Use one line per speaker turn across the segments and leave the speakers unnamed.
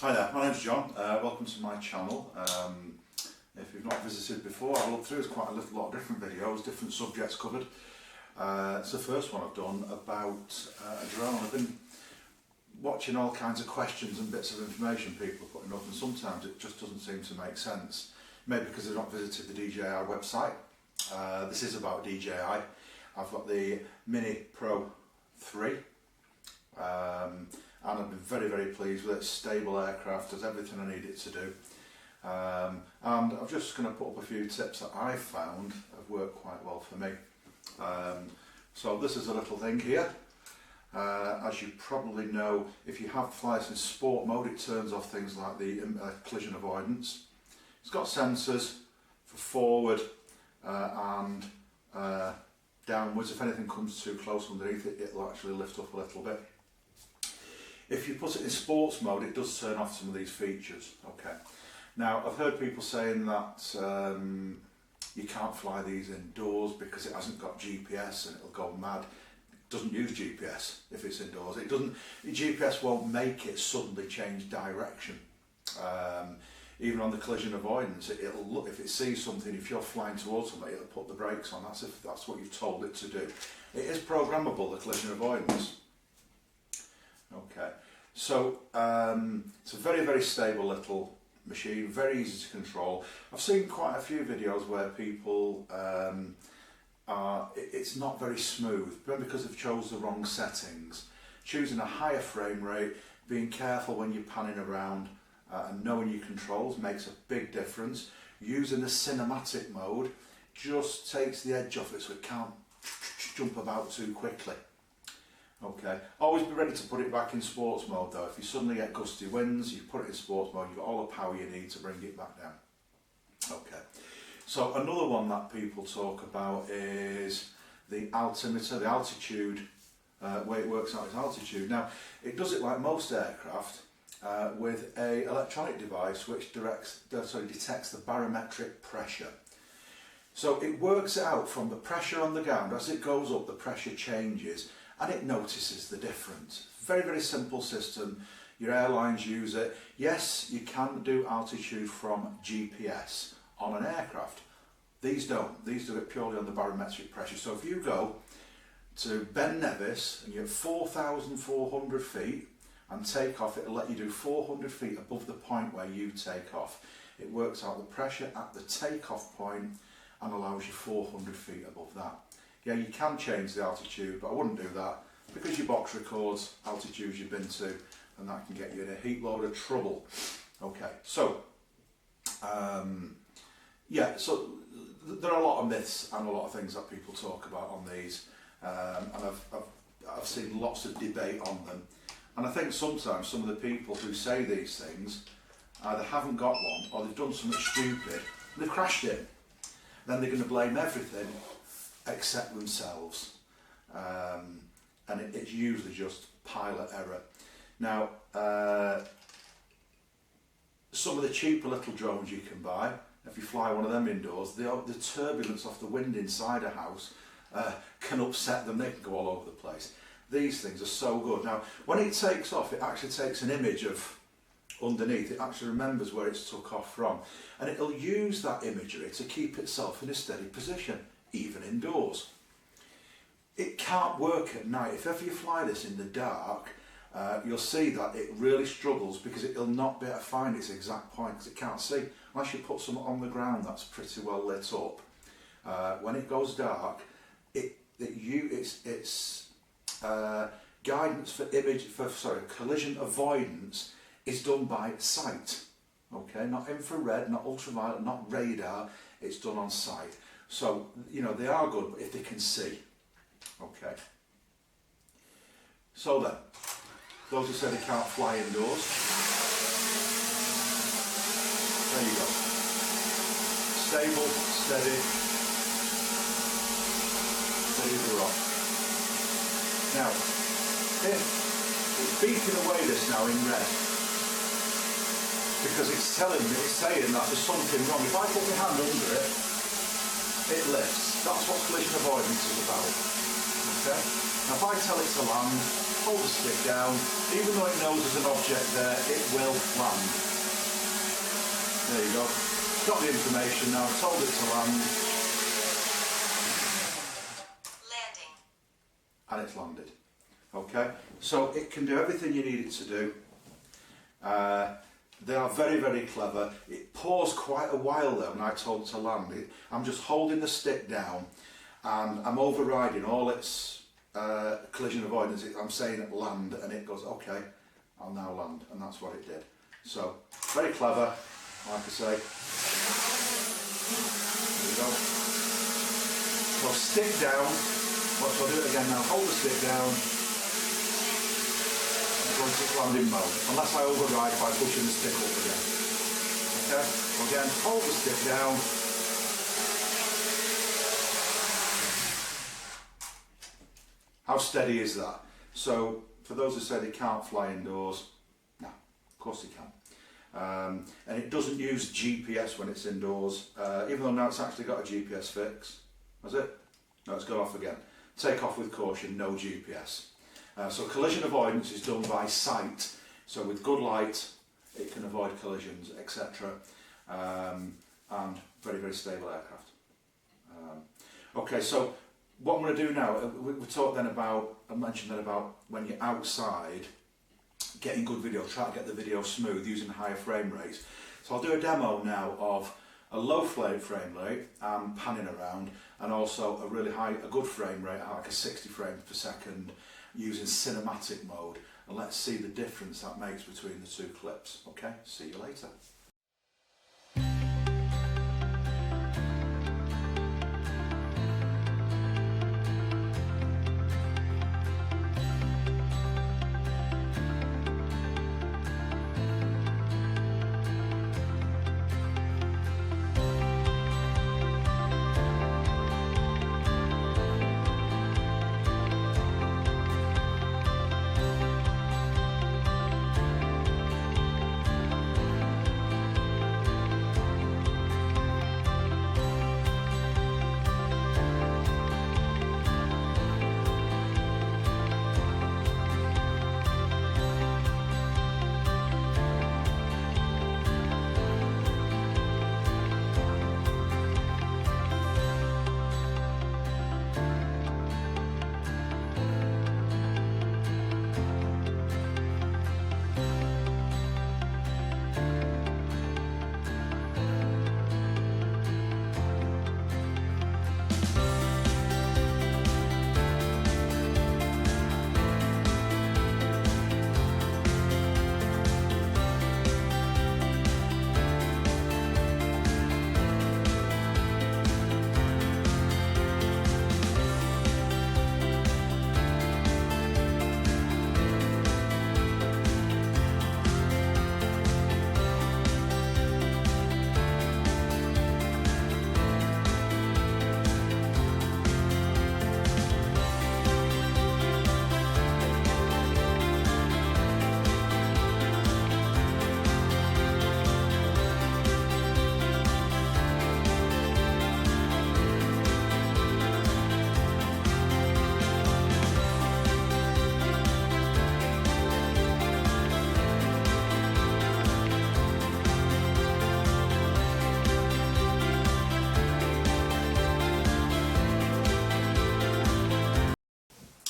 Hi there, my name's John. Welcome to my channel. If you've not visited before, I looked through quite a lot of different videos, different subjects covered. It's the first one I've done about a drone. I've been watching all kinds of questions and bits of information people are putting up, and sometimes it just doesn't seem to make sense. Maybe because they've not visited the DJI website. This is about DJI. I've got the Mini Pro 3. And I've been very pleased with it. Stable aircraft, does everything I need it to do. And I'm just going to put up a few tips that I've found have worked quite well for me. So this is a little thing here. As you probably know, if you have flights in sport mode, it turns off things like the collision avoidance. It's got sensors for forward and downwards. If anything comes too close underneath it, it'll actually lift up a little bit. If you put it in sports mode, it does turn off some of these features. Okay. Now, I've heard people saying that you can't fly these indoors because it hasn't got GPS and it'll go mad. It doesn't use GPS if it's indoors. GPS won't make it suddenly change direction. Even on the collision avoidance, it'll look, if it sees something, if you're flying towards something, it'll put the brakes on. That's if that's what you've told it to do. It is programmable, the collision avoidance. Okay, so it's a very stable little machine, very easy to control. I've seen quite a few videos where people it's not very smooth, because they've chose the wrong settings. Choosing a higher frame rate, being careful when you're panning around and knowing your controls makes a big difference. Using the cinematic mode just takes the edge off it so it can't jump about too quickly. Okay, always be ready to put it back in sports mode though. If you suddenly get gusty winds, you put it in sports mode, you've got all the power you need to bring it back down. Okay, so another one that people talk about is the altimeter, the altitude, way it works out is altitude. Now, it does it like most aircraft with a electronic device which detects the barometric pressure. So it works out from the pressure on the ground. As it goes up, the pressure changes, and it notices the difference. Very simple system. Your airlines use it. Yes, you can do altitude from GPS on an aircraft. These don't. These do it purely on the barometric pressure. So if you go to Ben Nevis and you're at 4,400 feet and take off, it'll let you do 400 feet above the point where you take off. It works out the pressure at the takeoff point and allows you 400 feet above that. Yeah, you can change the altitude, but I wouldn't do that because your box records altitudes you've been to, and that can get you in a heap load of trouble. Okay, so yeah, so there are a lot of myths and a lot of things that people talk about on these, and I've seen lots of debate on them, and I think sometimes some of the people who say these things either haven't got one or they've done something stupid and they've crashed it. Then they're going to blame everything except themselves, and it's usually just pilot error. Now, some of the cheaper little drones you can buy, if you fly one of them indoors, the turbulence off the wind inside a house can upset them. They can go all over the place. These things are so good. Now, when it takes off, it actually takes an image of underneath. It actually remembers where it's took off from, and it'll use that imagery to keep itself in a steady position, even indoors. It can't work at night. If ever you fly this in the dark, you'll see that it really struggles because it'll not be able to find its exact point because it can't see. Unless you put some on the ground that's pretty well lit up. When it goes dark, its guidance for collision avoidance is done by sight. Okay, not infrared, not ultraviolet, not radar. It's done on sight. So, you know, they are good, but if they can see. Okay. So then, those who say they can't fly indoors, there you go. Stable, steady, steady as a rock. Now, if it's beeping away this now in red, because it's saying that there's something wrong. If I put my hand under it, it lifts. That's what collision avoidance is about. Okay? Now if I tell it to land, hold the stick down, even though it knows there's an object there, it will land. There you go. Got the information now, told it to land.
Landing.
And it's landed. Okay, so it can do everything you need it to do. They are very, very clever. It paused quite a while though when I told it to land. I'm just holding the stick down and I'm overriding all its collision avoidance. I'm saying land and it goes, okay, I'll now land, and that's what it did. So, very clever, like I say. There we go. So stick down. Watch, I'll do it again now. Hold the stick down. Go into landing mode, unless I override by pushing the stick up again. Okay, so again, hold the stick down. How steady is that? So, for those who say they can't fly indoors, no, of course they can. And it doesn't use GPS when it's indoors, even though now it's actually got a GPS fix. Has it? No, it's gone off again. Take off with caution, no GPS. So collision avoidance is done by sight, so with good light it can avoid collisions, etc. And very, very stable aircraft. Okay, so what I'm going to do now, we talked then about, I mentioned then about when you're outside, getting good video, try to get the video smooth using higher frame rates. So I'll do a demo now of a low frame rate and panning around, and also a really high, a good frame rate, like a 60 frames per second, using cinematic mode, and let's see the difference that makes between the two clips. Okay, see you later.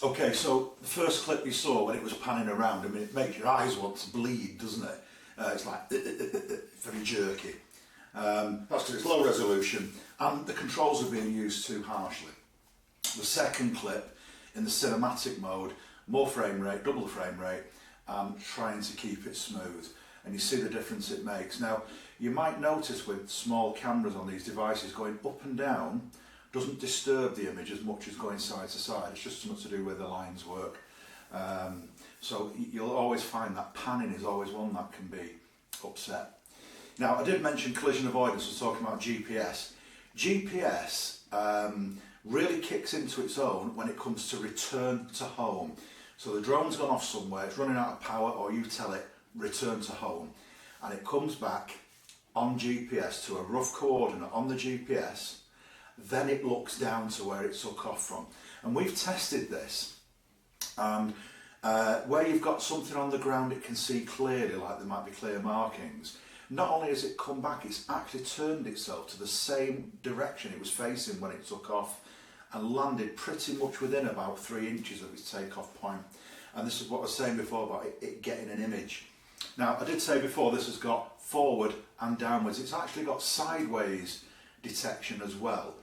Okay, so the first clip you saw when it was panning around, I mean, it makes your eyes want to bleed, doesn't it? It's like very jerky. That's because it's low resolution and the controls are being used too harshly. The second clip, in the cinematic mode, more frame rate, double the frame rate, and trying to keep it smooth. And you see the difference it makes. Now, you might notice with small cameras on these devices, going up and down doesn't disturb the image as much as going side to side. It's just something to do with the lines work. So you'll always find that panning is always one that can be upset. Now, I did mention collision avoidance. I was talking about GPS. GPS really kicks into its own when it comes to return to home. So the drone's gone off somewhere, it's running out of power, or you tell it, return to home. And it comes back on GPS to a rough coordinate on the GPS, then it looks down to where it took off from. And we've tested this, and where you've got something on the ground it can see clearly, like there might be clear markings, not only has it come back, it's actually turned itself to the same direction it was facing when it took off and landed pretty much within about 3 inches of its takeoff point. And this is what I was saying before about it getting an image. Now, I did say before this has got forward and downwards. It's actually got sideways detection as well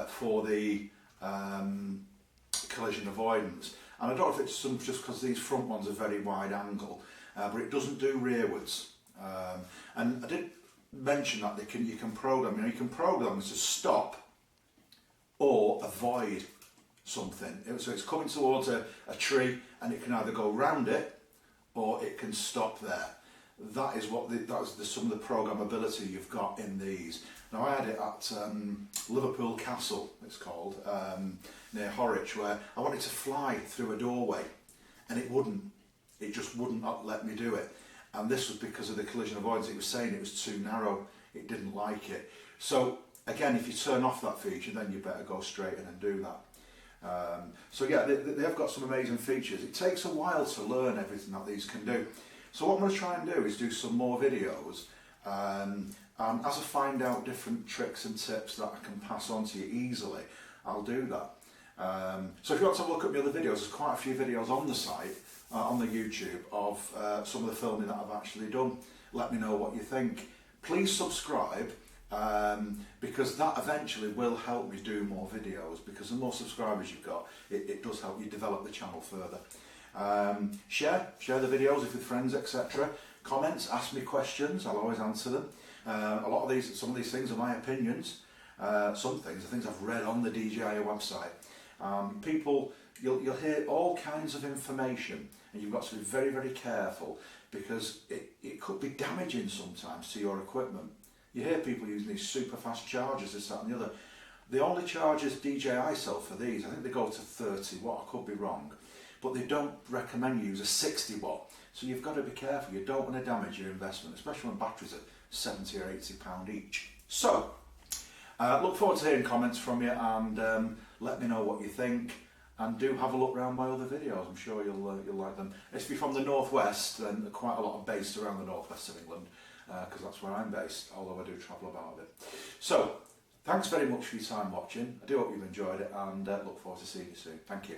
for the collision avoidance. And I don't know if it's just because these front ones are very wide angle, but it doesn't do rearwards. And I did mention that you can program. You can program to stop or avoid something. So it's coming towards a tree, and it can either go round it or it can stop there. That is what some of the programmability you've got in these. Now, I had it at Liverpool Castle, it's called, near Horwich, where I wanted to fly through a doorway, and it wouldn't. It just wouldn't let me do it. And this was because of the collision avoidance. It was saying it was too narrow. It didn't like it. So again, if you turn off that feature, then you better go straight in and do that. So yeah, they have got some amazing features. It takes a while to learn everything that these can do. So what I'm going to try and do is do some more videos, and as I find out different tricks and tips that I can pass on to you easily, I'll do that. So if you want to have a look at my other videos, there's quite a few videos on the site, on the YouTube, of some of the filming that I've actually done. Let me know what you think. Please subscribe, because that eventually will help me do more videos, because the more subscribers you've got, it does help you develop the channel further. Share the videos with friends, etc. Comments, ask me questions, I'll always answer them. Some of these things are my opinions. Some things are things I've read on the DJI website. You'll hear all kinds of information, and you've got to be very, very careful, because it could be damaging sometimes to your equipment. You hear people using these super fast chargers, this, that and the other. The only chargers DJI sell for these, I think they go to 30 watt, I could be wrong, but they don't recommend you use a 60 watt. So you've got to be careful. You don't want to damage your investment, especially when batteries are 70 or 80 pound each. So, look forward to hearing comments from you, and let me know what you think. And do have a look around my other videos. I'm sure you'll like them. If you're from the northwest, then quite a lot are based around the northwest of England, because that's where I'm based, although I do travel about a bit. So, thanks very much for your time watching. I do hope you've enjoyed it, and look forward to seeing you soon. Thank you.